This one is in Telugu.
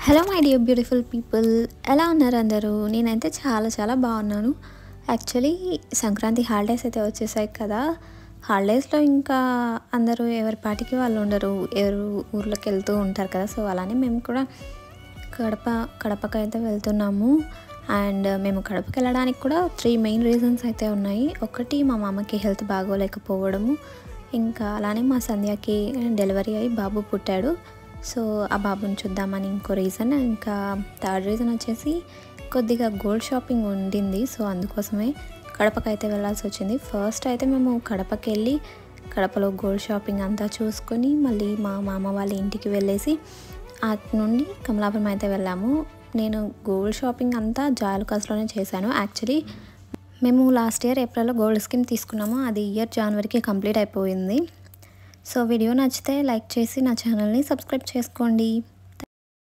Hello my dear beautiful people, ఎలా ఉన్నారు అందరూ? నేనైతే చాలా బాగున్నాను. యాక్చువల్లీ సంక్రాంతి హాలిడేస్ అయితే వచ్చేసాయి కదా. హాలిడేస్లో ఇంకా అందరూ ఎవరి పాటికి వాళ్ళు ఉండరు, ఎవరు ఊర్లోకి వెళ్తూ ఉంటారు కదా. సో అలానే మేము కూడా కడపకైతే వెళ్తున్నాము. అండ్ మేము కడపకి వెళ్ళడానికి కూడా 3 మెయిన్ రీజన్స్ అయితే ఉన్నాయి. ఒకటి, మా మామకి హెల్త్ బాగోలేకపోవడము, ఇంకా అలానే మా సంధ్యకి డెలివరీ అయ్యి బాబు పుట్టాడు. సో ఆ బాబుని చూద్దామని ఇంకో రీజన్. ఇంకా థర్డ్ రీజన్ వచ్చేసి కొద్దిగా గోల్డ్ షాపింగ్ ఉండింది. సో అందుకోసమే కడపకైతే వెళ్ళాల్సి వచ్చింది. ఫస్ట్ అయితే మేము కడపకి వెళ్ళి కడపలో గోల్డ్ షాపింగ్ అంతా చూసుకొని మళ్ళీ మా మామ వాళ్ళ ఇంటికి వెళ్ళేసి అటు నుండి కమలాపురం అయితే వెళ్ళాము. నేను గోల్డ్ షాపింగ్ అంతా జాయలుకాస్లోనే చేశాను. యాక్చువల్లీ మేము లాస్ట్ ఇయర్ ఏప్రిల్లో గోల్డ్ స్కీమ్ తీసుకున్నాము. అది ఇయర్ జనవరికి కంప్లీట్ అయిపోయింది. సో వీడియో నచ్చితే లైక్ చేసి నా ఛానల్ని సబ్స్క్రైబ్ చేసుకోండి.